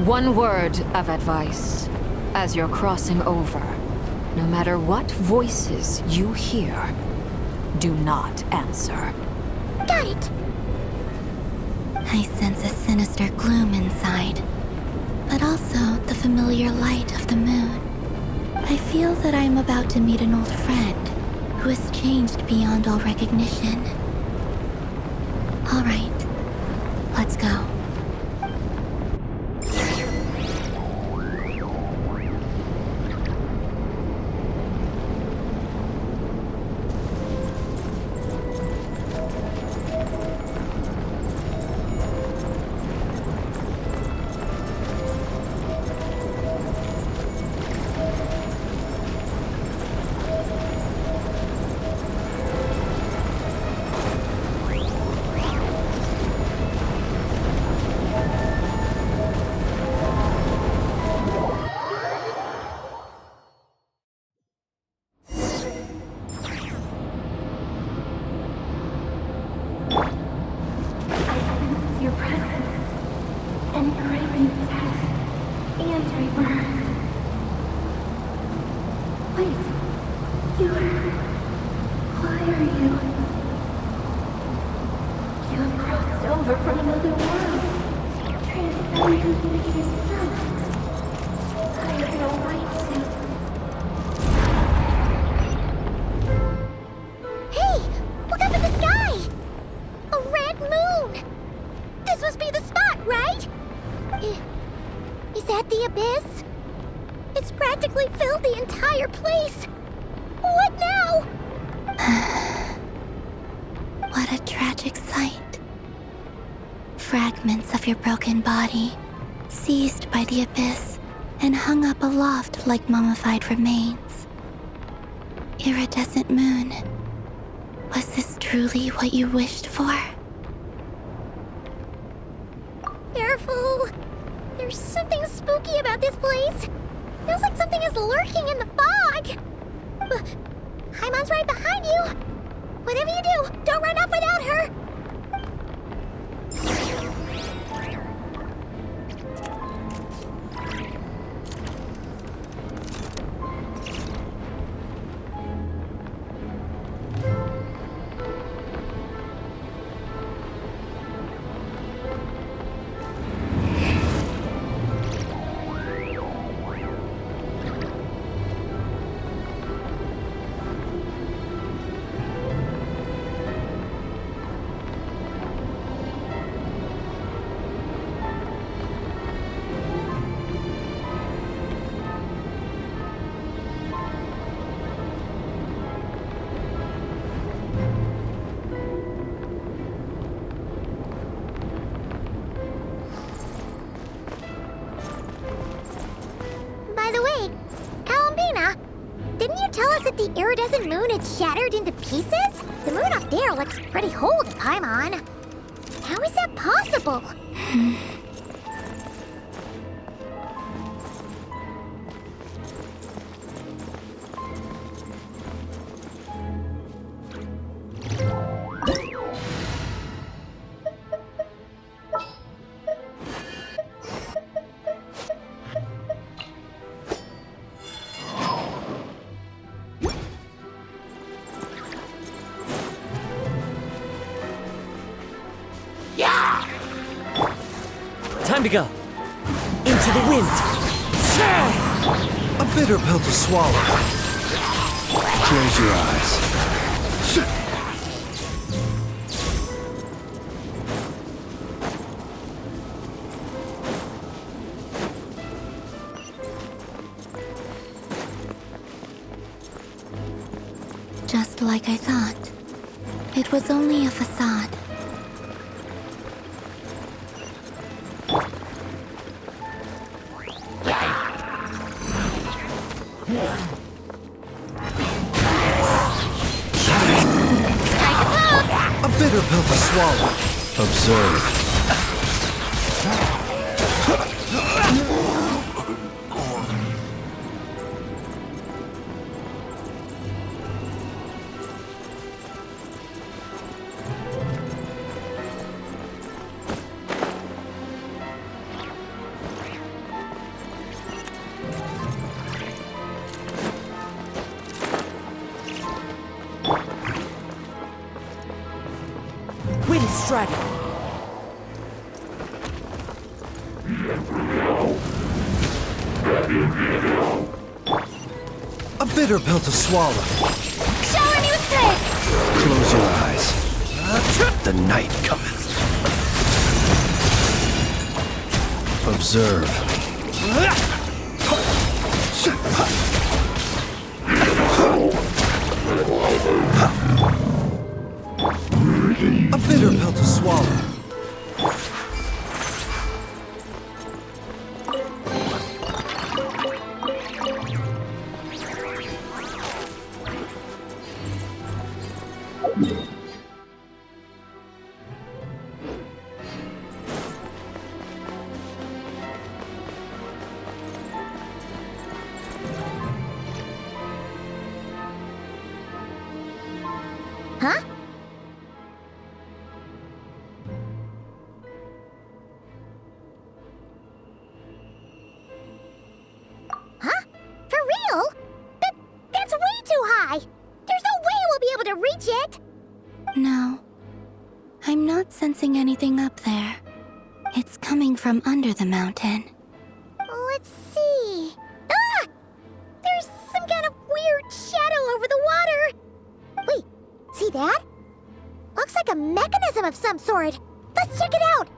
One word of advice. As you're crossing over, no matter what voices you hear, do not answer. Got it! I sense a sinister gloom inside, but also the familiar light of the moon. I feel that I am about to meet an old friend who has changed beyond all recognition. All right, let's go. Your presence and craving death and rebirth. Wait, why are you? You have crossed over from another world, transcended into yourself. I have no right to. Hey! Look up at the sky! A red moon! This must be the spot, right? Is that the abyss? It's practically filled the entire place. What now? What a tragic sight. Fragments of your broken body, seized by the abyss and hung up aloft like mummified remains. Iridescent moon. Was this truly what you wished for? Careful! There's something spooky about this place. Feels like something is lurking in the fog. Haimon's right behind you. Whatever you do, don't run off without her. Didn't you tell us that the iridescent moon had shattered into pieces? The moon up there looks pretty whole to Paimon. How is that possible? Time to go. Into the wind. A bitter pill to swallow. Close your eyes. Just like I thought. It was only a facade. A bitter pill to swallow. Observe. dragon. A bitter pill to swallow. Shower me with praise! Close your eyes. The night cometh. Observe. A bitter pill to swallow. Huh? Huh? For real? That's way too high! There's no way we'll be able to reach it! No. I'm not sensing anything up there. It's coming from under the mountain. Let's see. Ah! There's some kind of weird shadow over the water! Wait, see that? Looks like a mechanism of some sort. Let's check it out!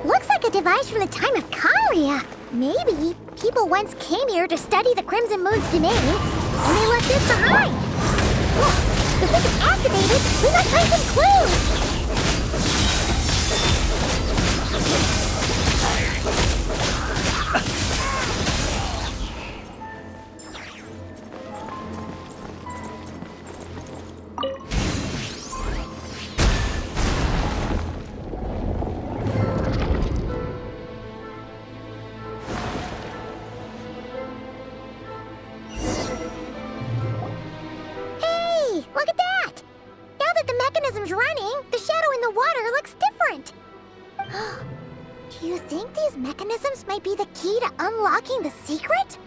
Looks like a device from the time of Karia. Maybe people once came here to study the Crimson Moon's domain, and they left this behind. Look, if we can activate it, we might find some clues. Look at that! Now that the mechanism's running, the shadow in the water looks different. Do you think these mechanisms might be the key to unlocking the secret?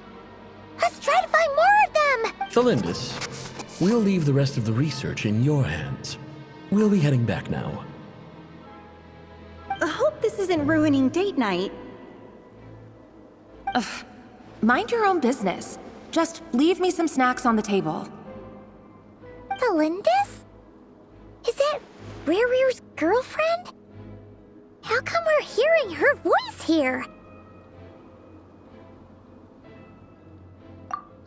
Let's try to find more of them! Thalindus, we'll leave the rest of the research in your hands. We'll be heading back now. I hope this isn't ruining date night. Ugh. Mind your own business. Just leave me some snacks on the table. Thalindus? Is that Riru's girlfriend? How come we're hearing her voice here?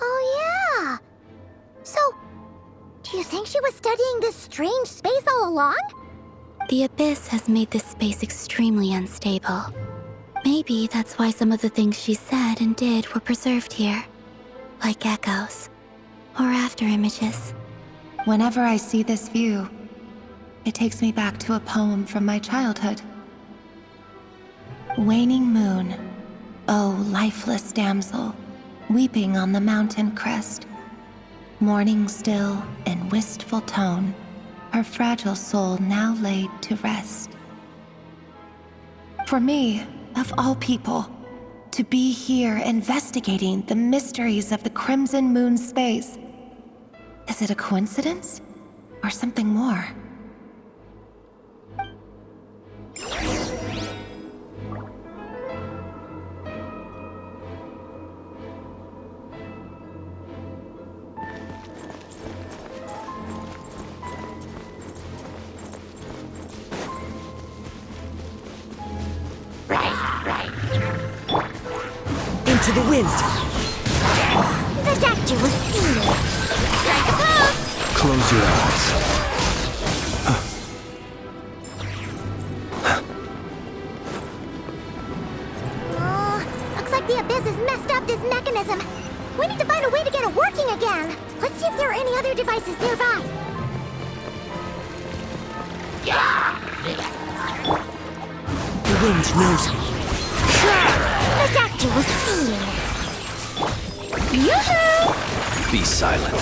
Oh yeah! So, do you think she was studying this strange space all along? The Abyss has made this space extremely unstable. Maybe that's why some of the things she said and did were preserved here. Like echoes. Or after images. Whenever I see this view, it takes me back to a poem from my childhood. Waning moon, oh lifeless damsel, weeping on the mountain crest, mourning still in wistful tone, her fragile soul now laid to rest. For me, of all people, to be here investigating the mysteries of the Crimson Moon space, is it a coincidence or something more? Into the wind. The doctor was seen. Strike a blow! Close your eyes. Looks like the Abyss has messed up this mechanism. We need to find a way to get it working again. Let's see if there are any other devices nearby. Yeah! The wind knows me. The doctor will see you. Yoo-hoo! Be silent.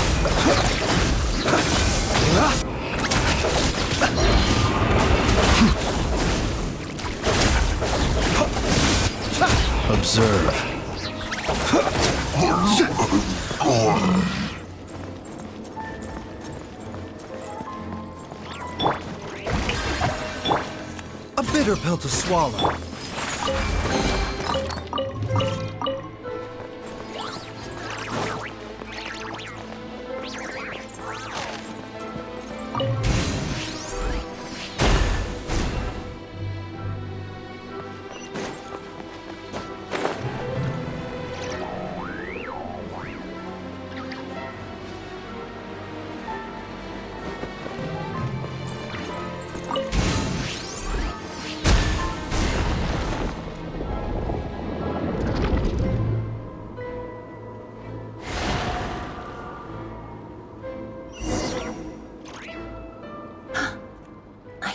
Observe. A bitter pill to swallow.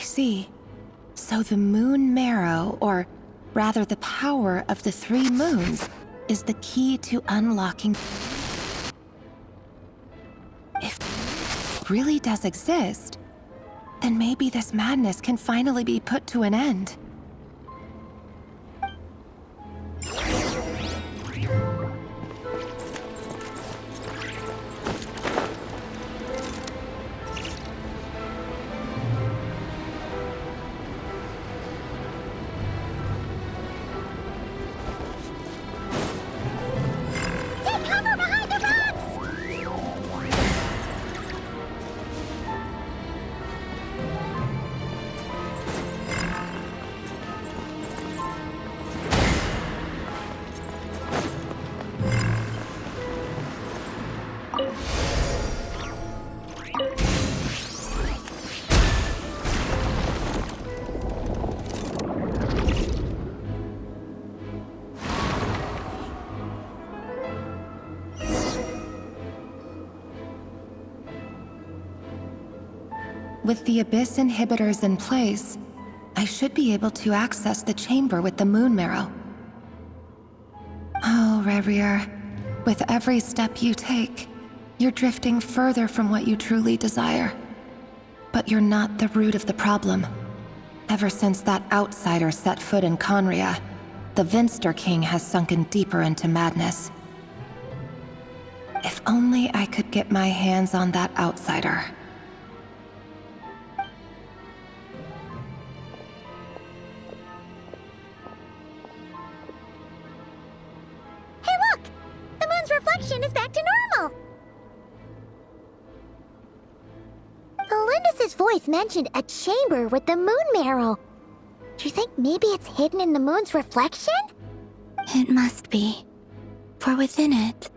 See. So the moon marrow, or rather the power of the 3 moons, is the key to unlocking. If it really does exist, then maybe this madness can finally be put to an end. With the Abyss inhibitors in place, I should be able to access the chamber with the moon marrow. Oh, Revier, with every step you take, you're drifting further from what you truly desire. But you're not the root of the problem. Ever since that outsider set foot in Conria, the Vinster King has sunken deeper into madness. If only I could get my hands on that outsider. Reflection is back to normal! Elendis' voice mentioned a chamber with the moon marrow. Do you think maybe it's hidden in the moon's reflection? It must be. For within it,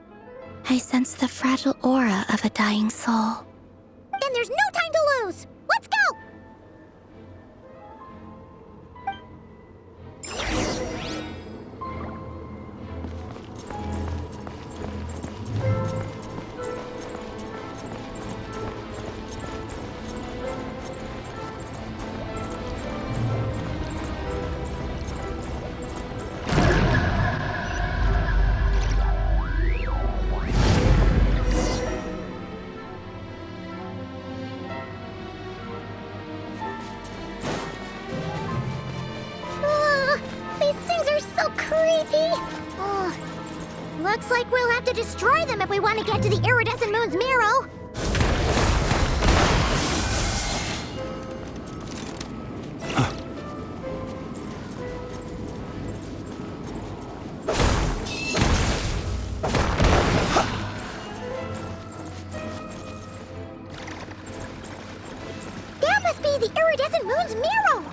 I sense the fragile aura of a dying soul. Then there's no time to lose! Let's go! Looks like we'll have to destroy them if we want to get to the iridescent moon's marrow. That must be the iridescent moon's marrow.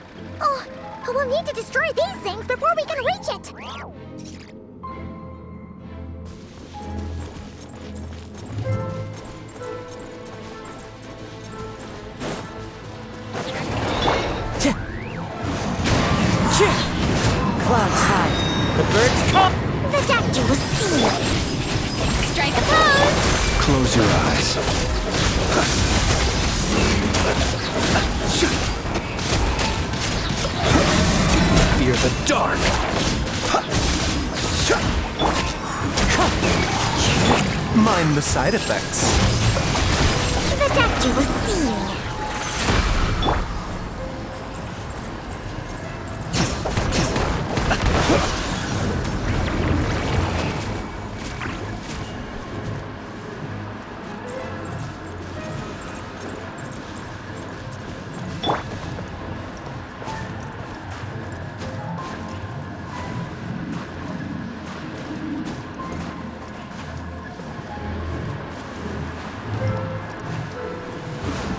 Oh, but we'll need to destroy these things before we can reach it. Clouds high. The birds come. The doctor will see you. Strike a pose. Close your eyes. fear the dark. Mind the side effects. The doctor will see you.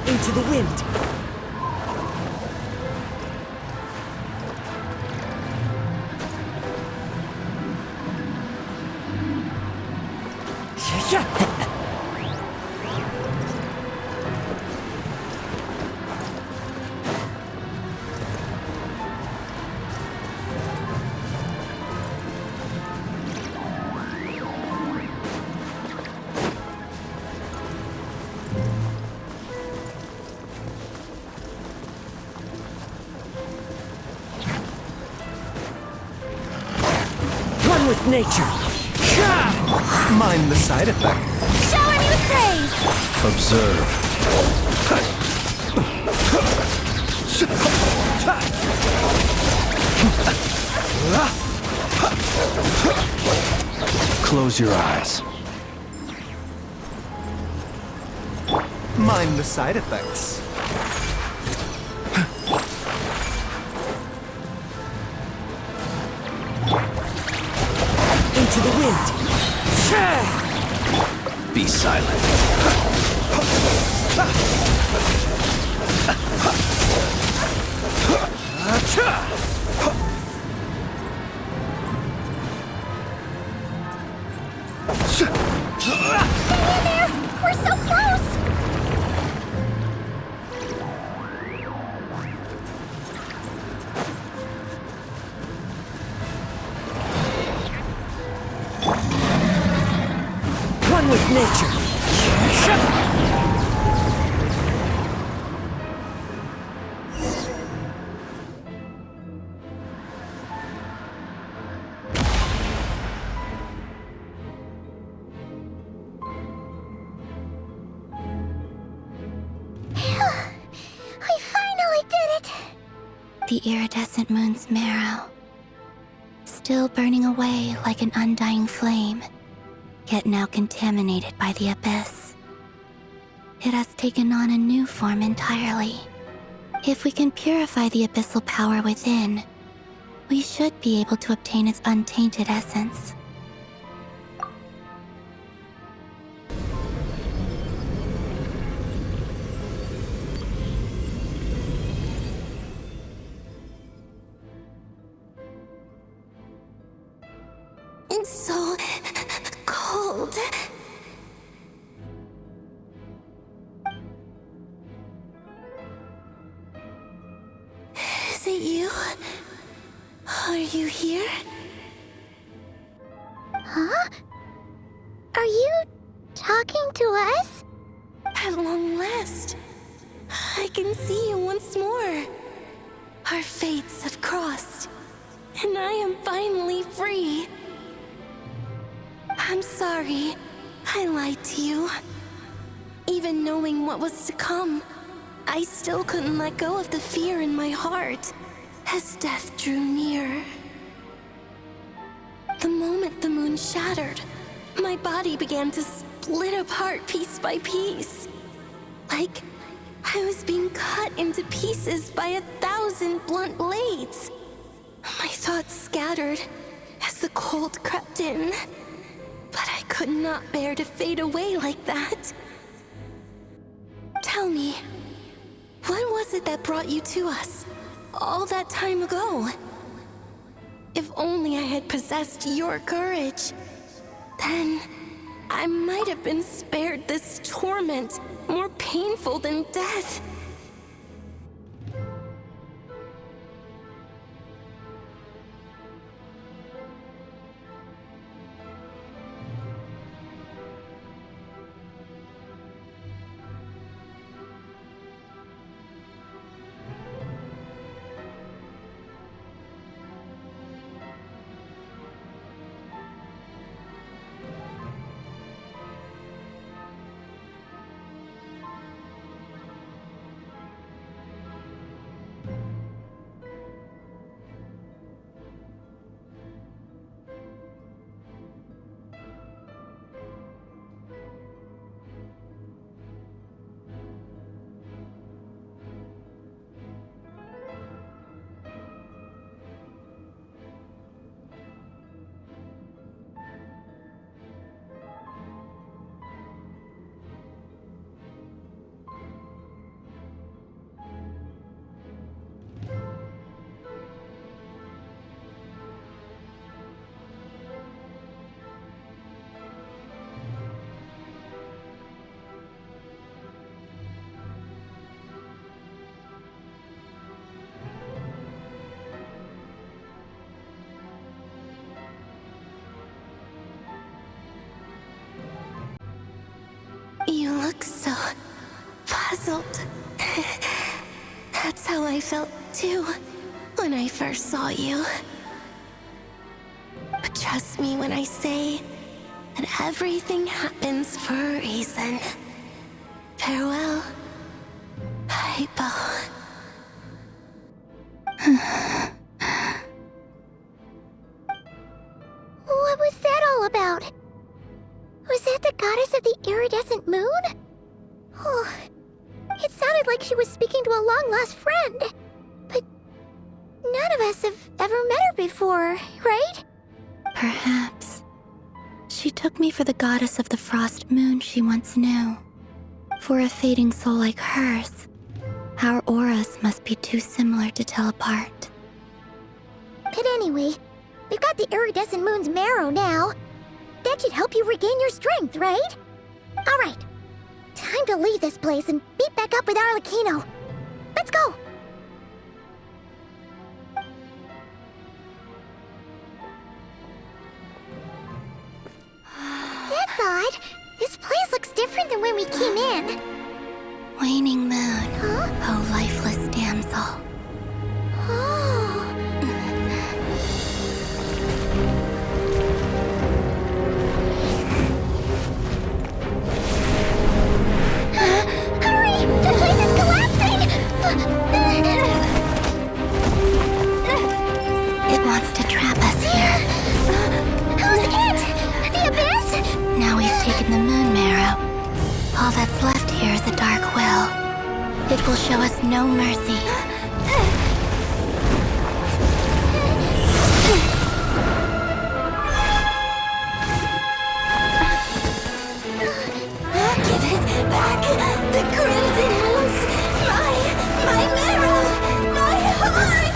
Into the wind. Run with nature. Mind the side effect. Shower me with praise! Observe. Close your eyes. Mind the side effects. Into the wind. Be silent. We're so close! Run with nature. We finally did it! The iridescent moon's marrow, still burning away like an undying flame, yet now contaminated by the abyss. It has taken on a new form entirely. If we can purify the abyssal power within, we should be able to obtain its untainted essence. It's so cold. Is it you? Are you here? Huh? Are you talking to us? At long last, I can see you once more. Our fates have crossed, and I am finally free. I'm sorry, I lied to you. Even knowing what was to come, I still couldn't let go of the fear in my heart as death drew near. The moment the moon shattered, my body began to split apart piece by piece. Like I was being cut into pieces by 1,000 blunt blades. My thoughts scattered as the cold crept in. But I could not bear to fade away like that. Tell me, what was it that brought you to us all that time ago? If only I had possessed your courage, then I might have been spared this torment more painful than death. dazzled. That's how I felt too when I first saw you. But trust me when I say that everything happens for a reason. Farewell, Hypo. What was that all about? Was that the goddess of the iridescent moon? Oh, it sounded like she was speaking to a long-lost friend. But none of us have ever met her before, right? Perhaps. She took me for the goddess of the frost moon she once knew. For a fading soul like hers, our auras must be too similar to tell apart. But anyway, we've got the iridescent moon's marrow now. That should help you regain your strength, right? Alright, time to leave this place and meet back up with Arlecchino. Let's go! That's odd. This place looks different than when we came in. Waning moon. Huh? Oh, lifeless damsel. Oh. Hurry! The place is collapsing! It wants to trap us here. Who's it? The Abyss? Now we've taken the moon marrow. All that's left here is a dark will. It will show us no mercy. Give it back! The crimson moons! My marrow! My heart!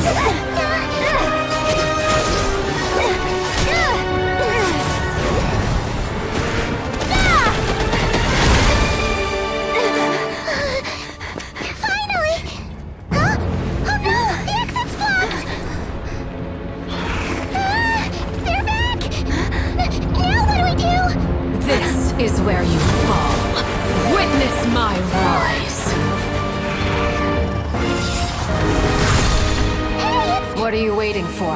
Finally! Huh? Oh no! The exit's blocked! They're back! Now what do we do? This is where you fall. Witness my rise. Hey, it's... What are you waiting for?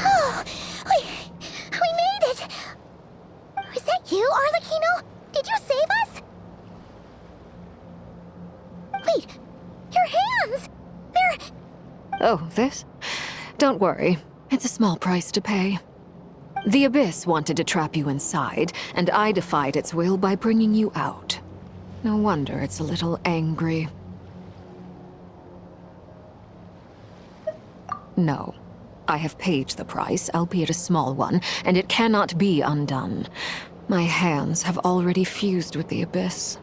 Oh, we made it! Was that you, Arlecchino? Did you save us? Wait, your hands! They're... Oh, this? Don't worry. It's a small price to pay. The Abyss wanted to trap you inside, and I defied its will by bringing you out. No wonder it's a little angry. No. I have paid the price, albeit a small one, and it cannot be undone. My hands have already fused with the Abyss.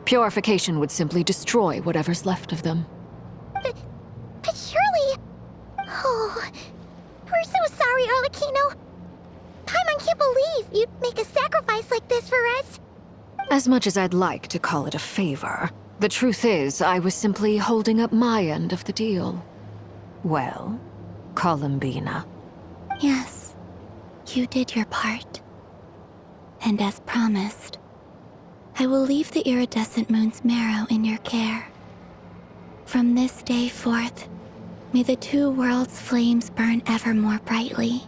Purification would simply destroy whatever's left of them. But surely... Oh, we're so sorry, Arlecchino. Paimon can't believe you'd make a sacrifice like this for us. As much as I'd like to call it a favor, the truth is I was simply holding up my end of the deal. Well, Columbina. Yes, you did your part. And as promised, I will leave the iridescent moon's marrow in your care. From this day forth, may the two worlds' flames burn ever more brightly.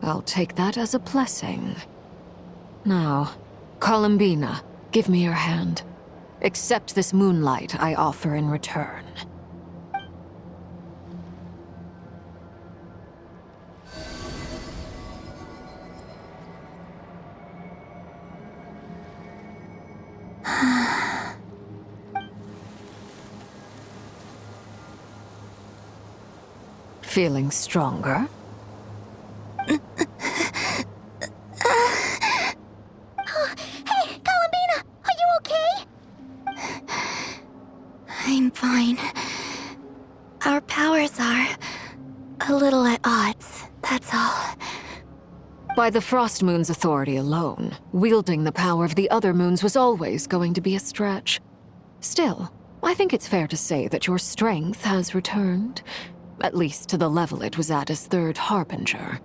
I'll take that as a blessing. Now, Columbina, give me your hand. Accept this moonlight I offer in return. Feeling stronger? Hey, Columbina! worlds are a little at odds, that's all. By the Frost Moon's authority alone, wielding the power of the other moons was always going to be a stretch. Still, I think it's fair to say that your strength has returned, at least to the level it was at as Third Harbinger.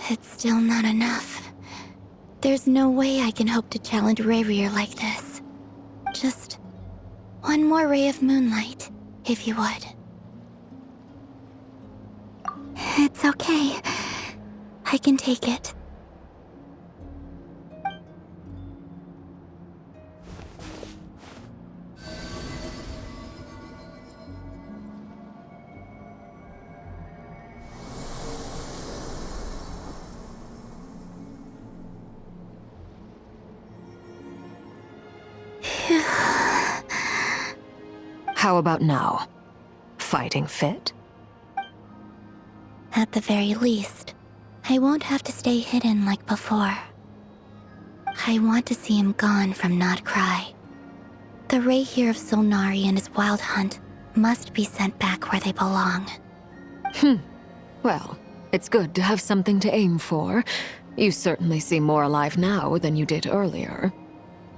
It's still not enough. There's no way I can hope to challenge Rayrier like this. Just one more ray of moonlight, if you would. It's okay. I can take it. How about now? Fighting fit? At the very least, I won't have to stay hidden like before. I want to see him gone from Not Cry. The Ray here of Solnari and his wild hunt must be sent back where they belong. Well, it's good to have something to aim for. You certainly seem more alive now than you did earlier.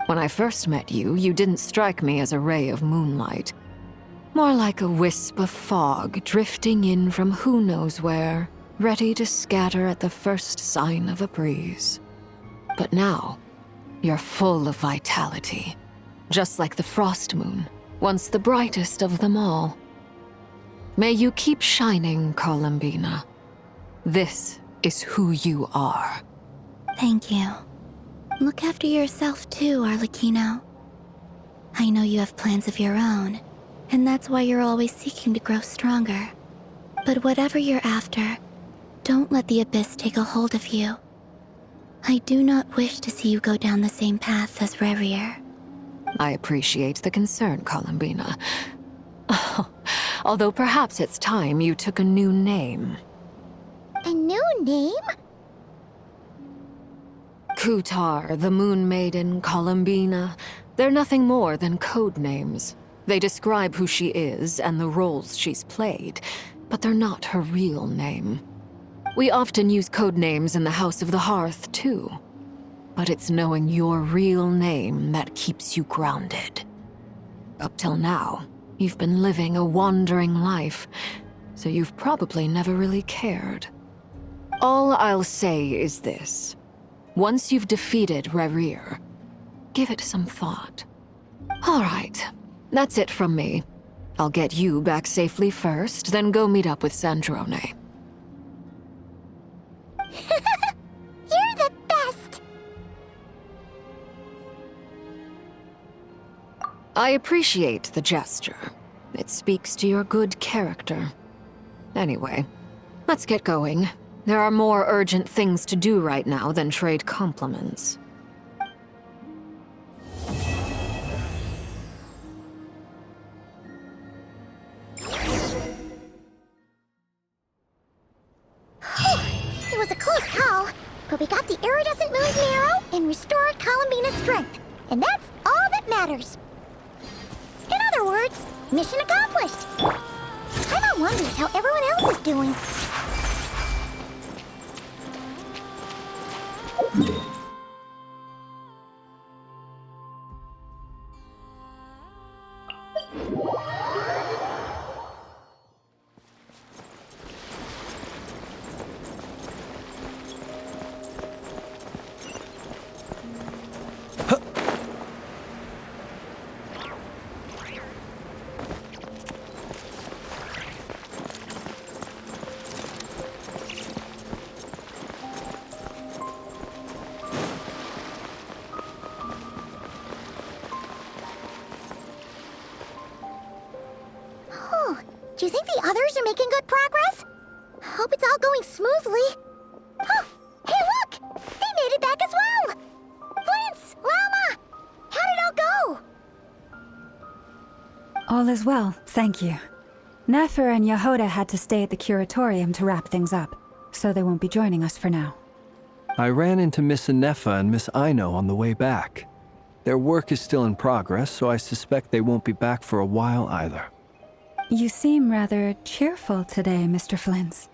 When I first met you, you didn't strike me as a ray of moonlight. More like a wisp of fog drifting in from who knows where, ready to scatter at the first sign of a breeze. But now, you're full of vitality, just like the Frost Moon, once the brightest of them all. May you keep shining, Columbina. This is who you are. Thank you. Look after yourself too, Arlecchino. I know you have plans of your own, and that's why you're always seeking to grow stronger. But whatever you're after, don't let the Abyss take a hold of you. I do not wish to see you go down the same path as Rayrier. I appreciate the concern, Columbina. Although perhaps it's time you took a new name. A new name? Kutar, the Moon Maiden, Columbina, they're nothing more than code names. They describe who she is and the roles she's played, but they're not her real name. We often use code names in the House of the Hearth, too. But it's knowing your real name that keeps you grounded. Up till now, you've been living a wandering life, so you've probably never really cared. All I'll say is this. Once you've defeated Rayrier, give it some thought. All right, that's it from me. I'll get you back safely first, then go meet up with Sandrone. You're the best! I appreciate the gesture. It speaks to your good character. Anyway, let's get going. There are more urgent things to do right now than trade compliments. It was a close call, but we got the iridescent moon's marrow and restored Columbina's strength. And that's all that matters. In other words, mission accomplished. Paimon wonders how everyone else is doing. Do you think the others are making good progress? Hope it's all going smoothly. Oh, hey look! They made it back as well! Flintz, Llama! How did it all go? All is well, thank you. Nefer and Yehoda had to stay at the curatorium to wrap things up, so they won't be joining us for now. I ran into Miss Anefa and Miss Aino on the way back. Their work is still in progress, so I suspect they won't be back for a while either. You seem rather cheerful today, Mr. Flintz.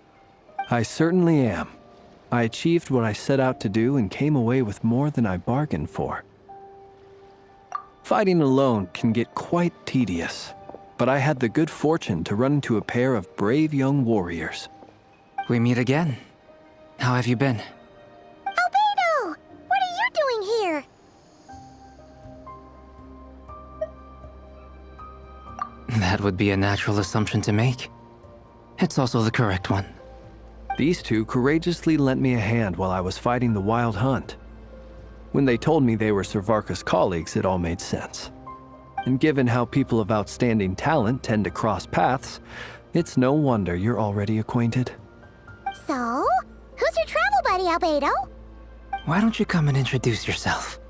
I certainly am. I achieved what I set out to do and came away with more than I bargained for. Fighting alone can get quite tedious, but I had the good fortune to run into a pair of brave young warriors. We meet again. How have you been? Albedo! What are you doing here? That would be a natural assumption to make. It's also the correct one. These two courageously lent me a hand while I was fighting the Wild Hunt. When they told me they were Sir Varka's colleagues, it all made sense. And given how people of outstanding talent tend to cross paths, it's no wonder you're already acquainted. So, who's your travel buddy, Albedo? Why don't you come and introduce yourself?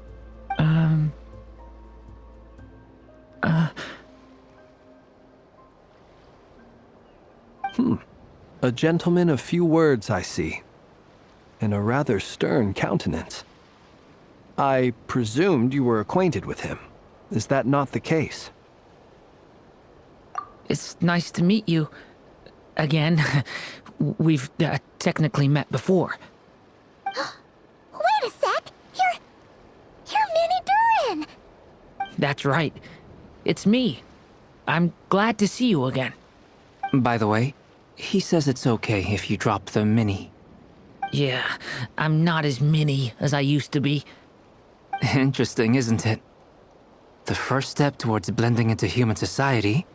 A gentleman of few words, I see, and a rather stern countenance. I presumed you were acquainted with him. Is that not the case? It's nice to meet you. Again. We've technically met before. Wait a sec! You're Minnie Durin! That's right. It's me. I'm glad to see you again. By the way, he says it's okay if you drop the mini. Yeah, I'm not as mini as I used to be. Interesting, isn't it? The first step towards blending into human society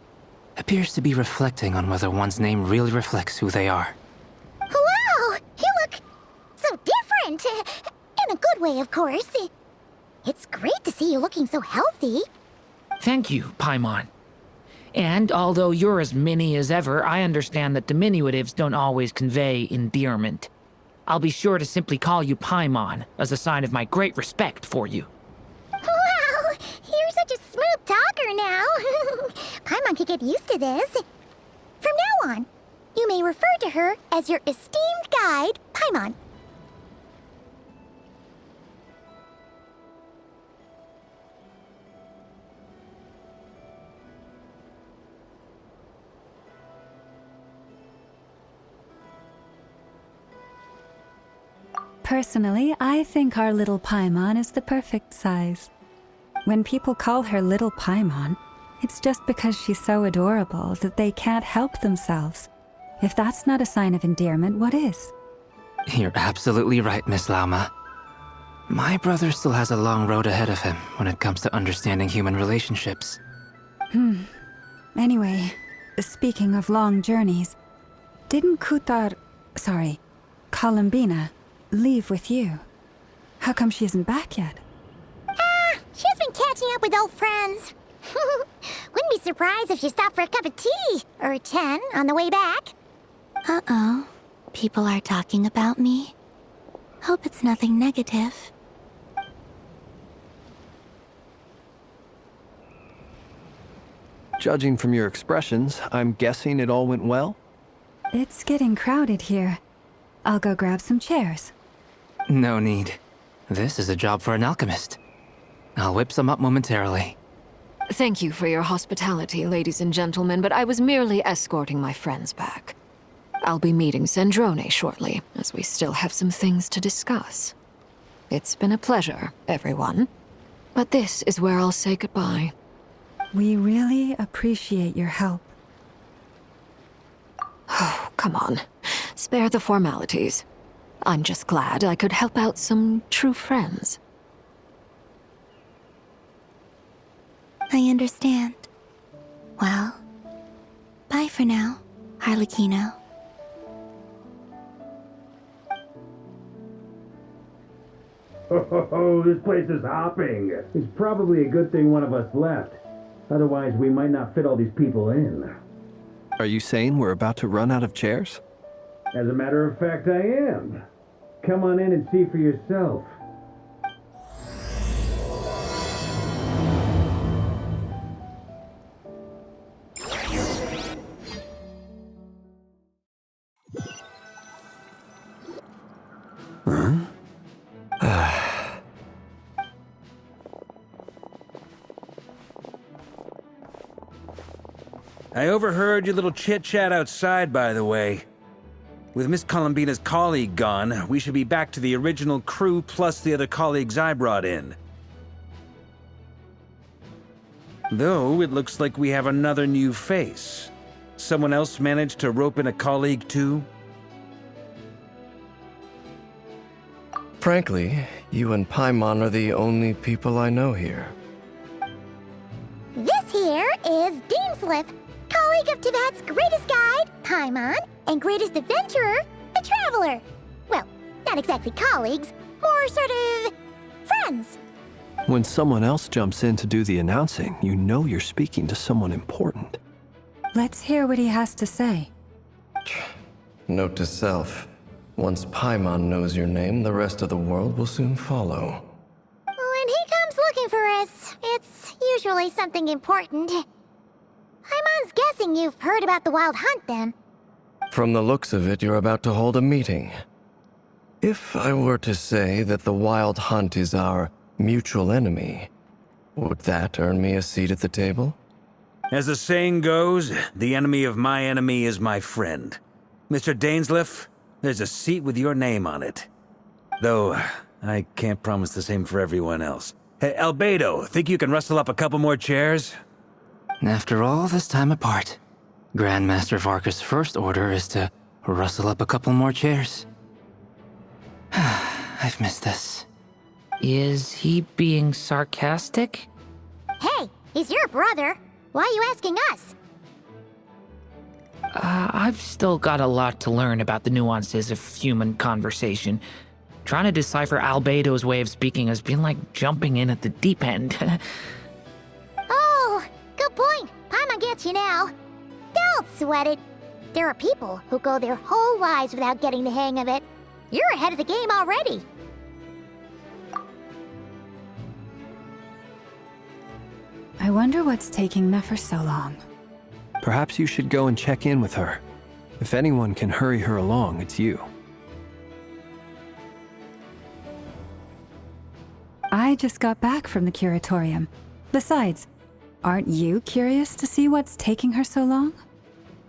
appears to be reflecting on whether one's name really reflects who they are. Wow! You look so different! In a good way, of course. It's great to see you looking so healthy. Thank you, Paimon. And although you're as mini as ever, I understand that diminutives don't always convey endearment. I'll be sure to simply call you Paimon as a sign of my great respect for you. Wow! You're such a smooth talker now. Paimon could get used to this. From now on, you may refer to her as your esteemed guide, Paimon. Personally, I think our little Paimon is the perfect size. When people call her Little Paimon, it's just because she's so adorable that they can't help themselves. If that's not a sign of endearment, what is? You're absolutely right, Miss Lauma. My brother still has a long road ahead of him when it comes to understanding human relationships. Anyway, speaking of long journeys, didn't Columbina, leave with you? How come she isn't back yet? She's been catching up with old friends. Wouldn't be surprised if she stopped for a cup of tea or 10 on the way back. Uh-oh. People are talking about me. Hope it's nothing negative. Judging from your expressions, I'm guessing it all went well? It's getting crowded here. I'll go grab some chairs. No need. This is a job for an alchemist. I'll whip some up momentarily. Thank you for your hospitality, ladies and gentlemen, but I was merely escorting my friends back. I'll be meeting Sandrone shortly, as we still have some things to discuss. It's been a pleasure, everyone. But this is where I'll say goodbye. We really appreciate your help. Oh, come on. Spare the formalities. I'm just glad I could help out some true friends. I understand. Well, bye for now, Harlequino. Oh, this place is hopping. It's probably a good thing one of us left. Otherwise, we might not fit all these people in. Are you saying we're about to run out of chairs? As a matter of fact, I am. Come on in and see for yourself. I overheard your little chit-chat outside, by the way. With Miss Columbina's colleague gone, we should be back to the original crew plus the other colleagues I brought in. Though, it looks like we have another new face. Someone else managed to rope in a colleague too? Frankly, you and Paimon are the only people I know here. This here is Deansliff, colleague of Tibet's greatest guide, Paimon, and greatest adventurer, the Traveler. Well, not exactly colleagues, more sort of friends. When someone else jumps in to do the announcing, you know you're speaking to someone important. Let's hear what he has to say. Note to self. Once Paimon knows your name, the rest of the world will soon follow. When he comes looking for us, it's usually something important. Paimon's guessing you've heard about the Wild Hunt, then. From the looks of it, you're about to hold a meeting. If I were to say that the Wild Hunt is our mutual enemy, would that earn me a seat at the table? As the saying goes, the enemy of my enemy is my friend. Mr. Dainsliff, there's a seat with your name on it. Though, I can't promise the same for everyone else. Hey, Albedo, think you can rustle up a couple more chairs? After all this time apart, Grandmaster Varka's first order is to rustle up a couple more chairs. I've missed this. Is he being sarcastic? Hey, he's your brother. Why are you asking us? I've still got a lot to learn about the nuances of human conversation. Trying to decipher Albedo's way of speaking has been like jumping in at the deep end. Oh, good point. Paimon gets you now. Don't sweat it. There are people who go their whole lives without getting the hang of it. You're ahead of the game already. I wonder what's taking Nefer so long. Perhaps you should go and check in with her. If anyone can hurry her along, it's you. I just got back from the curatorium. Besides, aren't you curious to see what's taking her so long?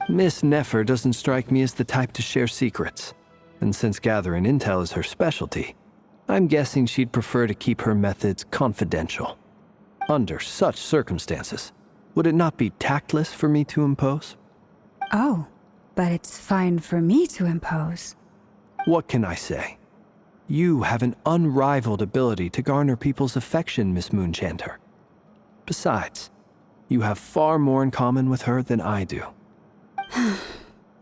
Miss Nefer doesn't strike me as the type to share secrets. And since gathering intel is her specialty, I'm guessing she'd prefer to keep her methods confidential. Under such circumstances, would it not be tactless for me to impose? Oh, but it's fine for me to impose. What can I say? You have an unrivaled ability to garner people's affection, Miss Moonchanter. Besides, you have far more in common with her than I do.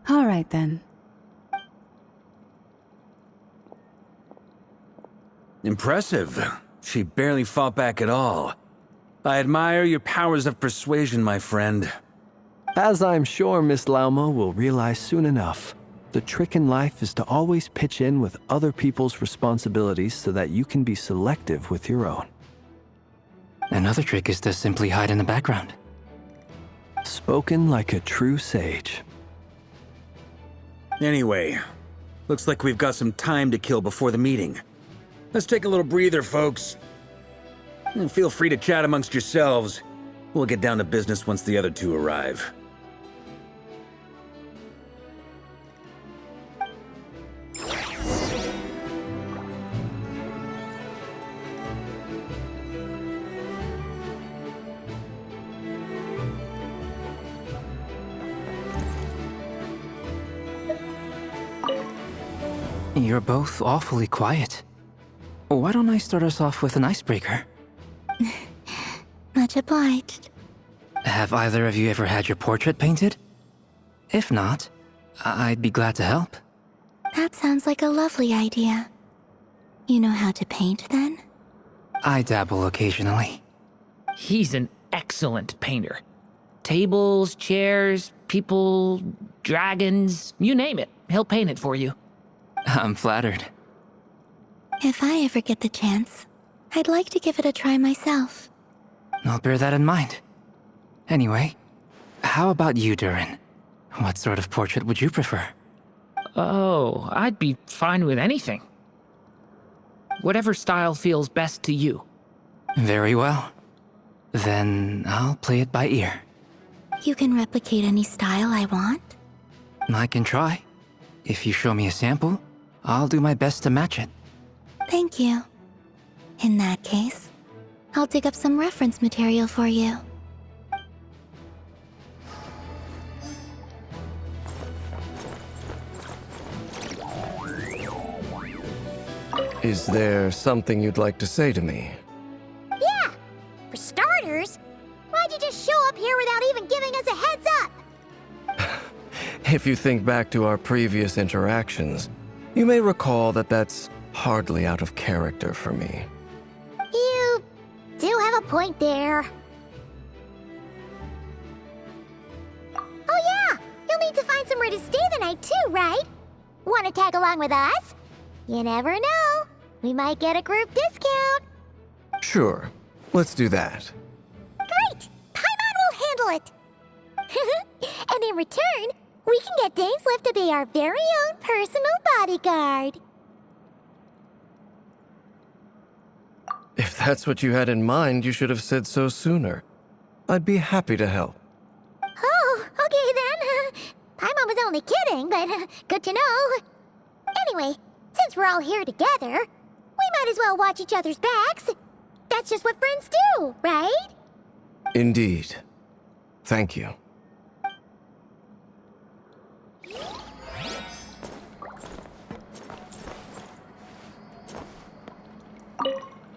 All right, then. Impressive. She barely fought back at all. I admire your powers of persuasion, my friend. As I'm sure Miss Lauma will realize soon enough, the trick in life is to always pitch in with other people's responsibilities so that you can be selective with your own. Another trick is to simply hide in the background. Spoken like a true sage. Anyway, looks like we've got some time to kill before the meeting. Let's take a little breather, folks. And feel free to chat amongst yourselves. We'll get down to business once the other two arrive. You're both awfully quiet. Why don't I start us off with an icebreaker? Much obliged. Have either of you ever had your portrait painted? If not, I'd be glad to help. That sounds like a lovely idea. You know how to paint, then? I dabble occasionally. He's an excellent painter. Tables, chairs, people, dragons, you name it. He'll paint it for you. I'm flattered. If I ever get the chance, I'd like to give it a try myself. I'll bear that in mind. Anyway, how about you, Durin? What sort of portrait would you prefer? Oh, I'd be fine with anything. Whatever style feels best to you. Very well. Then I'll play it by ear. You can replicate any style I want? I can try. If you show me a sample, I'll do my best to match it. Thank you. In that case, I'll dig up some reference material for you. Is there something you'd like to say to me? Yeah! For starters, why'd you just show up here without even giving us a heads up? If you think back to our previous interactions, you may recall that that's hardly out of character for me. You do have a point there. Oh yeah! You'll need to find somewhere to stay the night too, right? Wanna tag along with us? You never know. We might get a group discount. Sure, let's do that. Great! Paimon will handle it! And in return, we can get Dainslift to be our very own personal bodyguard. If that's what you had in mind, you should have said so sooner. I'd be happy to help. Oh, okay then. Paimon was only kidding, but good to know. Anyway, since we're all here together, we might as well watch each other's backs. That's just what friends do, right? Indeed. Thank you.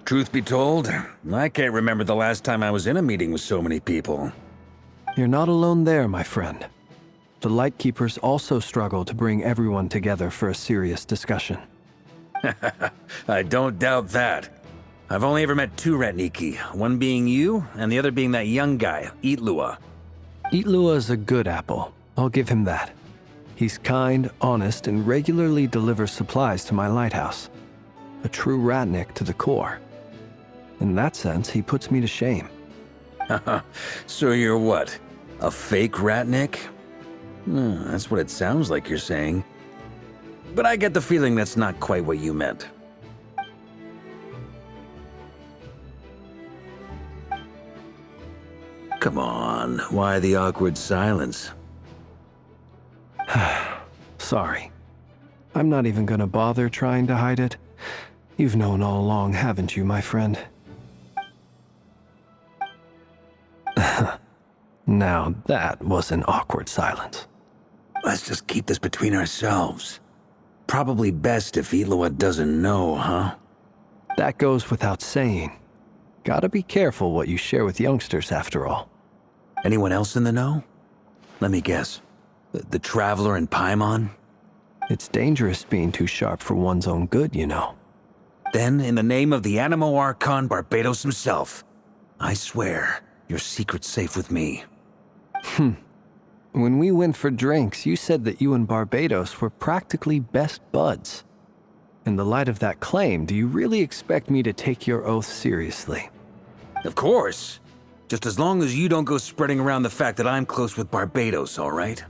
Truth be told, I can't remember the last time I was in a meeting with so many people. You're not alone there, my friend. The Lightkeepers also struggle to bring everyone together for a serious discussion. I don't doubt that. I've only ever met two Ratniki, one being you, and the other being that young guy, Itlua. Itlua is a good apple. I'll give him that. He's kind, honest, and regularly delivers supplies to my lighthouse. A true Ratnik to the core. In that sense, he puts me to shame. So you're what? A fake Ratnik? That's what it sounds like you're saying. But I get the feeling that's not quite what you meant. Come on, why the awkward silence? Sorry. I'm not even gonna bother trying to hide it. You've known all along, haven't you, my friend? Now that was an awkward silence. Let's just keep this between ourselves. Probably best if Itlua doesn't know, huh? That goes without saying. Gotta be careful what you share with youngsters, after all. Anyone else in the know? Let me guess. The Traveler and Paimon? It's dangerous being too sharp for one's own good, you know. Then, in the name of the Animo Archon Barbados himself, I swear your secret's safe with me. When we went for drinks, you said that you and Barbados were practically best buds. In the light of that claim, do you really expect me to take your oath seriously? Of course. Just as long as you don't go spreading around the fact that I'm close with Barbados, all right?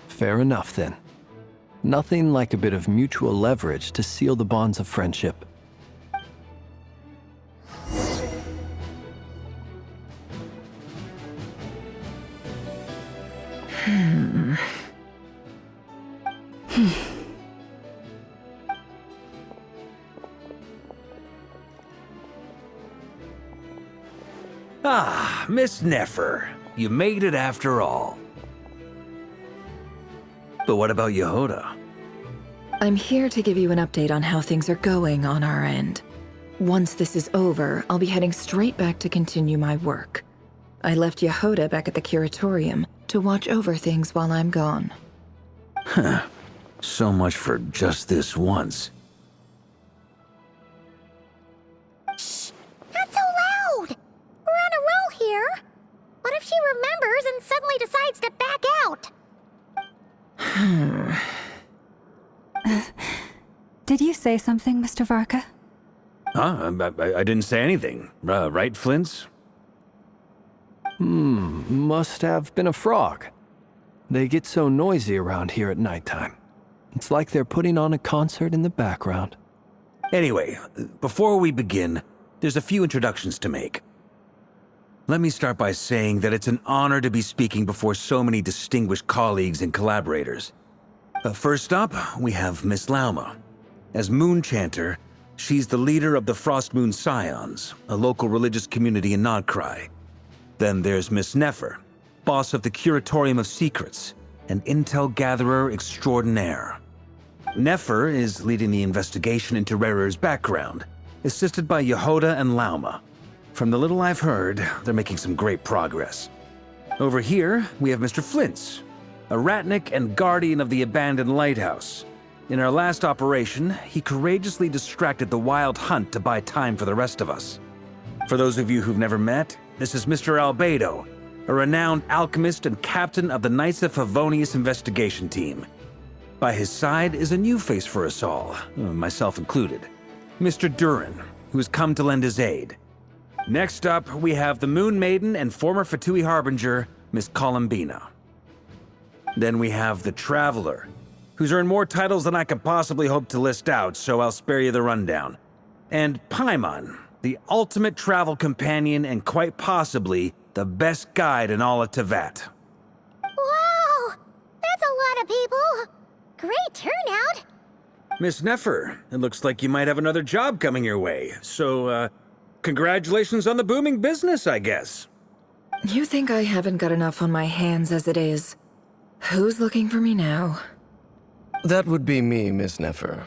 Fair enough, then. Nothing like a bit of mutual leverage to seal the bonds of friendship. Ah, Miss Nefer. You made it after all. But what about Yehoda? I'm here to give you an update on how things are going on our end. Once this is over, I'll be heading straight back to continue my work. I left Yehoda back at the Curatorium to watch over things while I'm gone. Huh. So much for just this once. Shh! Not so loud! We're on a roll here. What if she remembers and suddenly decides to back out? Did you say something, Mr. Varka? Huh? I didn't say anything. Right, Flint's? Must have been a frog. They get so noisy around here at nighttime. It's like they're putting on a concert in the background. Anyway, before we begin, there's a few introductions to make. let me start by saying that it's an honor to be speaking before so many distinguished colleagues and collaborators. First up, we have Miss Lauma. As Moon Chanter, she's the leader of the Frost Moon Scions, a local religious community in Nodcry. Then there's Miss Nefer, boss of the Curatorium of Secrets, an intel gatherer extraordinaire. Nefer is leading the investigation into Rerer's background, assisted by Yehoda and Lauma. From the little I've heard, they're making some great progress. Over here, we have Mr. Flintz, a Ratnik and guardian of the abandoned lighthouse. In our last operation, he courageously distracted the Wild Hunt to buy time for the rest of us. For those of you who've never met, this is Mr. Albedo, a renowned alchemist and captain of the Knights of Favonius investigation team. By his side is a new face for us all, myself included, Mr. Durin, who has come to lend his aid. Next up, we have the Moon Maiden and former Fatui Harbinger, Miss Columbina. Then we have the Traveler, who's earned more titles than I could possibly hope to list out, so I'll spare you the rundown. And Paimon, the ultimate travel companion and quite possibly the best guide in all of Tevat. Wow! That's a lot of people! Great turnout! Miss Nefer, it looks like you might have another job coming your way, so, congratulations on the booming business, I guess. You think I haven't got enough on my hands as it is? Who's looking for me now? That would be me, Miss Nefer.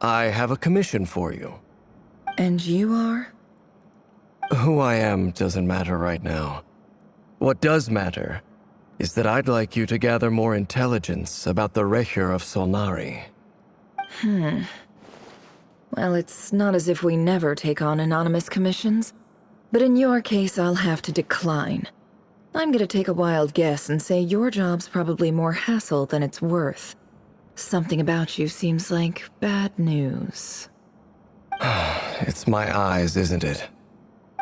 I have a commission for you. And you are? Who I am doesn't matter right now. What does matter is that I'd like you to gather more intelligence about the Recher of Solnari. Well, it's not as if we never take on anonymous commissions, but in your case, I'll have to decline. I'm gonna take a wild guess and say your job's probably more hassle than it's worth. Something about you seems like bad news. It's my eyes, isn't it?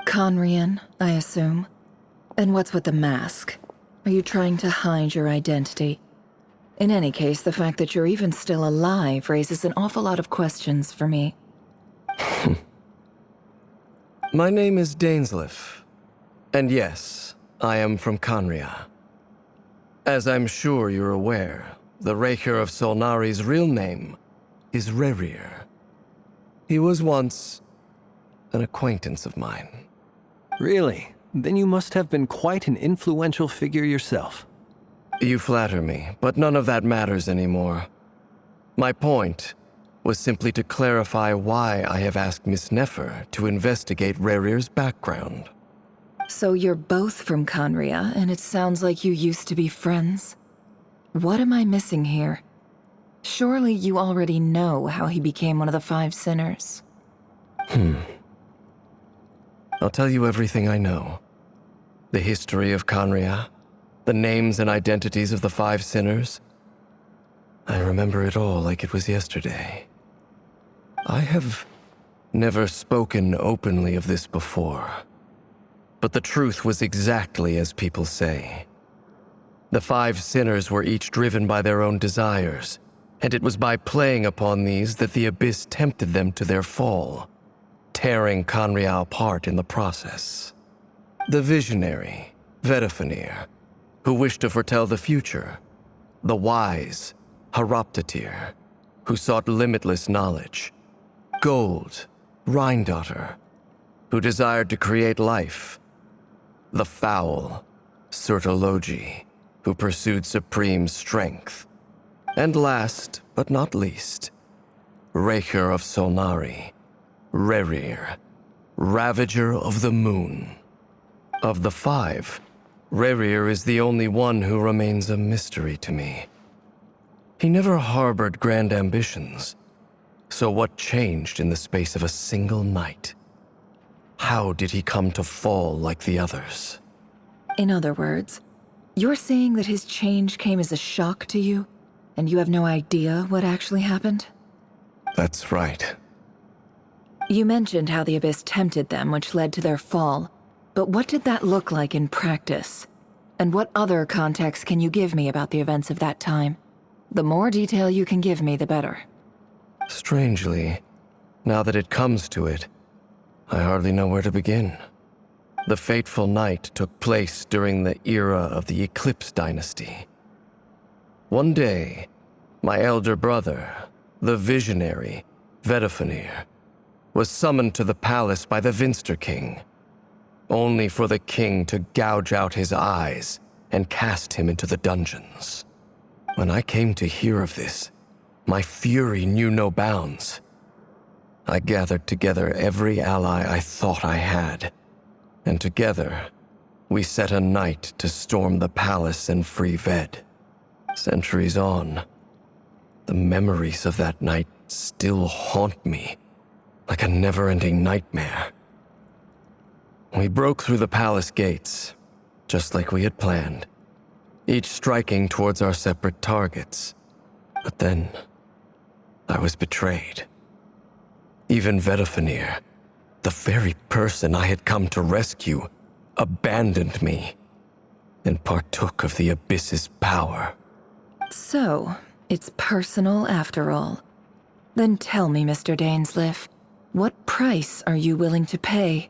Conrian, I assume. And what's with the mask? Are you trying to hide your identity? In any case, the fact that you're even still alive raises an awful lot of questions for me. My name is Dainsleif. And yes, I am from Conria. As I'm sure you're aware, the Recher of Solnari's real name is Rerir. He was once an acquaintance of mine. Really? Then you must have been quite an influential figure yourself. You flatter me, but none of that matters anymore. My point was simply to clarify why I have asked Miss Nefer to investigate Rerir's background. So you're both from Conria, and it sounds like you used to be friends? What am I missing here? Surely you already know how he became one of the Five Sinners. I'll tell you everything I know. The history of Conria, the names and identities of the Five Sinners. I remember it all like it was yesterday. I have never spoken openly of this before, but the truth was exactly as people say. The Five Sinners were each driven by their own desires, and it was by playing upon these that the Abyss tempted them to their fall, tearing Conria apart in the process. The visionary, Vedafinir, who wished to foretell the future. The wise, Haroptatir, who sought limitless knowledge. Gold, Rhindaughter, who desired to create life. The foul, Sertologi, who pursued supreme strength. And last, but not least, Recher of Solnari, Rerir, Ravager of the Moon. Of the five, Rerir is the only one who remains a mystery to me. He never harbored grand ambitions, so what changed in the space of a single night? How did he come to fall like the others? In other words, you're saying that his change came as a shock to you, and you have no idea what actually happened? That's right. You mentioned how the Abyss tempted them, which led to their fall. But what did that look like in practice? And what other context can you give me about the events of that time? The more detail you can give me, the better. Strangely, now that it comes to it, I hardly know where to begin. The fateful night took place during the era of the Eclipse Dynasty. One day, my elder brother, the visionary, Vedifenir, was summoned to the palace by the Vinster King, only for the king to gouge out his eyes and cast him into the dungeons. When I came to hear of this, my fury knew no bounds. I gathered together every ally I thought I had, and together, we set a night to storm the palace and free Ved. Centuries on, the memories of that night still haunt me like a never-ending nightmare. We broke through the palace gates, just like we had planned, each striking towards our separate targets. But then, I was betrayed. Even Vedifenir, the very person I had come to rescue, abandoned me and partook of the Abyss's power. So, it's personal after all. Then tell me, Mr. Dainsleif, what price are you willing to pay?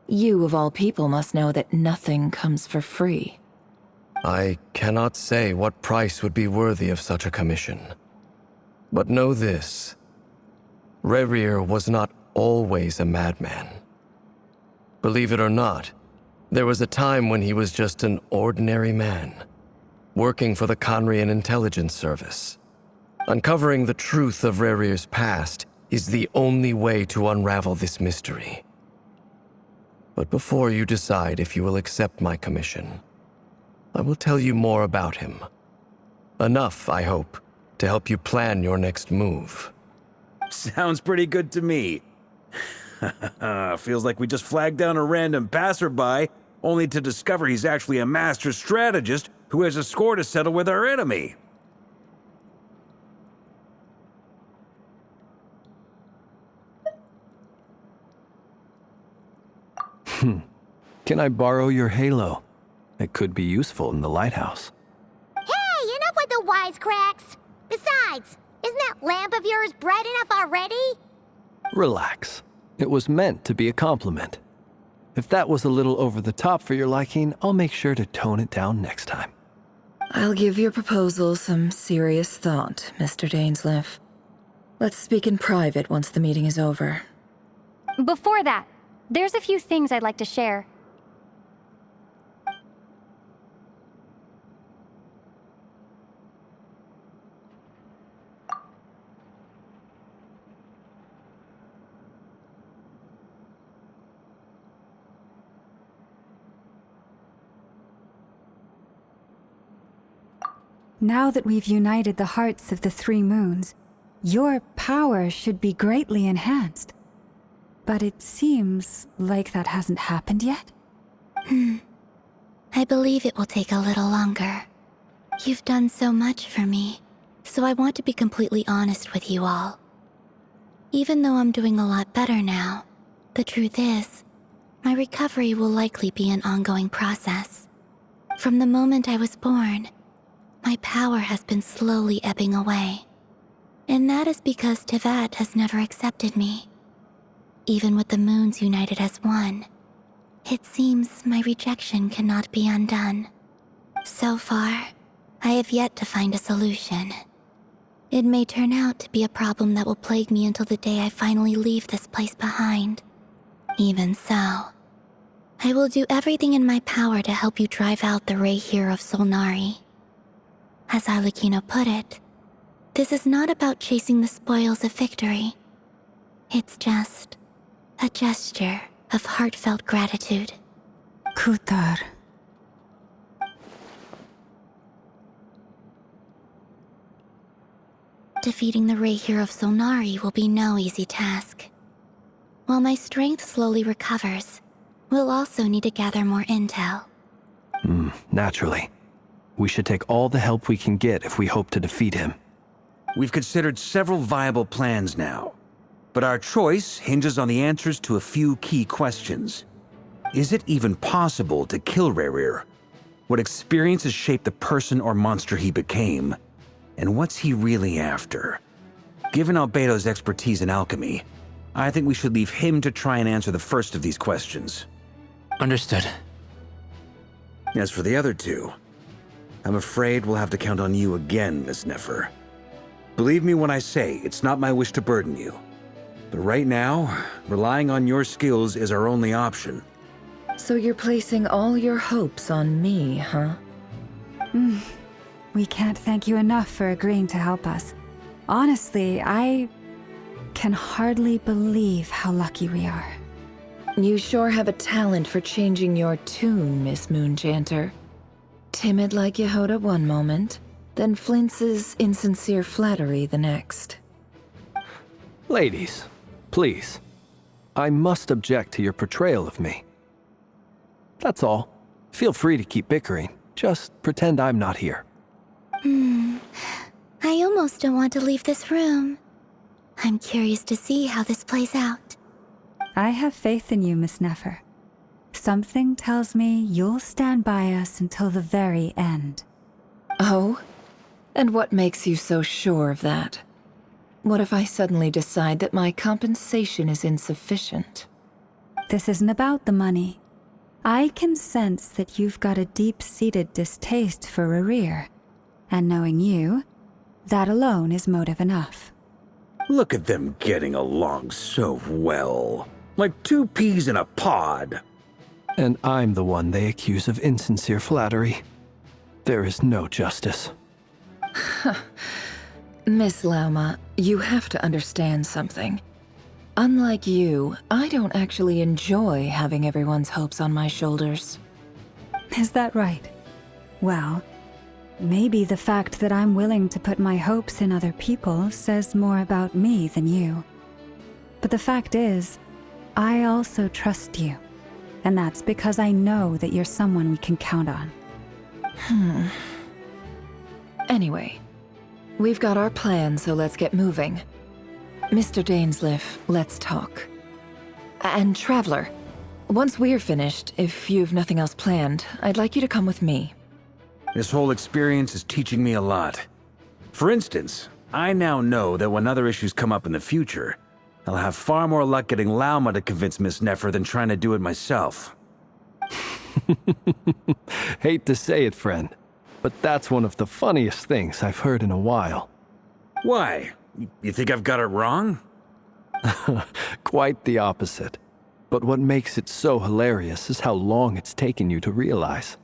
You, of all people, must know that nothing comes for free. I cannot say what price would be worthy of such a commission. But know this. Rerir was not always a madman. Believe it or not, there was a time when he was just an ordinary man, working for the Conrian Intelligence Service. Uncovering the truth of Rerir's past is the only way to unravel this mystery. But before you decide if you will accept my commission, I will tell you more about him. Enough, I hope, to help you plan your next move. Sounds pretty good to me. Feels like we just flagged down a random passerby, only to discover he's actually a master strategist who has a score to settle with our enemy. Can I borrow your halo? It could be useful in the lighthouse. Hey, enough with the wisecracks! Besides, isn't that lamp of yours bright enough already? Relax. It was meant to be a compliment. If that was a little over the top for your liking, I'll make sure to tone it down next time. I'll give your proposal some serious thought, Mr. Dainsleif. Let's speak in private once the meeting is over. Before that, there's a few things I'd like to share. Now that we've united the hearts of the three moons, your power should be greatly enhanced. But it seems like that hasn't happened yet? I believe it will take a little longer. You've done so much for me, so I want to be completely honest with you all. Even though I'm doing a lot better now, the truth is, my recovery will likely be an ongoing process. From the moment I was born, my power has been slowly ebbing away. And that is because Tevat has never accepted me. Even with the moons united as one, it seems my rejection cannot be undone. So far, I have yet to find a solution. It may turn out to be a problem that will plague me until the day I finally leave this place behind. Even so, I will do everything in my power to help you drive out the Reihir of Solnari. As Arlecchino put it, this is not about chasing the spoils of victory. It's just a gesture of heartfelt gratitude. Kutar. Defeating the Reihir of Solnari will be no easy task. While my strength slowly recovers, we'll also need to gather more intel. Naturally. We should take all the help we can get if we hope to defeat him. We've considered several viable plans now, but our choice hinges on the answers to a few key questions. Is it even possible to kill Rerir? What experiences shaped the person or monster he became? And what's he really after? Given Albedo's expertise in alchemy, I think we should leave him to try and answer the first of these questions. Understood. As for the other two, I'm afraid we'll have to count on you again, Miss Nefer. Believe me when I say it's not my wish to burden you. But right now, relying on your skills is our only option. So you're placing all your hopes on me, huh? We can't thank you enough for agreeing to help us. Honestly, I can hardly believe how lucky we are. You sure have a talent for changing your tune, Miss Moonchanter. Timid like Yehoda one moment, then flinches insincere flattery the next. Ladies, please. I must object to your portrayal of me. That's all. Feel free to keep bickering. Just pretend I'm not here. I almost don't want to leave this room. I'm curious to see how this plays out. I have faith in you, Miss Nefer. Something tells me you'll stand by us until the very end. Oh? And what makes you so sure of that? What if I suddenly decide that my compensation is insufficient? This isn't about the money. I can sense that you've got a deep-seated distaste for Rerir. And knowing you, that alone is motive enough. Look at them getting along so well. Like two peas in a pod. And I'm the one they accuse of insincere flattery. There is no justice. Miss Lauma, you have to understand something. Unlike you, I don't actually enjoy having everyone's hopes on my shoulders. Is that right? Well, maybe the fact that I'm willing to put my hopes in other people says more about me than you. But the fact is, I also trust you. And that's because I know that you're someone we can count on. Anyway, we've got our plan, so let's get moving. Mr. Dainsleif, let's talk. And Traveler, once we're finished, if you've nothing else planned, I'd like you to come with me. This whole experience is teaching me a lot. For instance, I now know that when other issues come up in the future, I'll have far more luck getting Lauma to convince Miss Nefer than trying to do it myself. Hate to say it, friend, but that's one of the funniest things I've heard in a while. Why? You think I've got it wrong? Quite the opposite. But what makes it so hilarious is how long it's taken you to realize.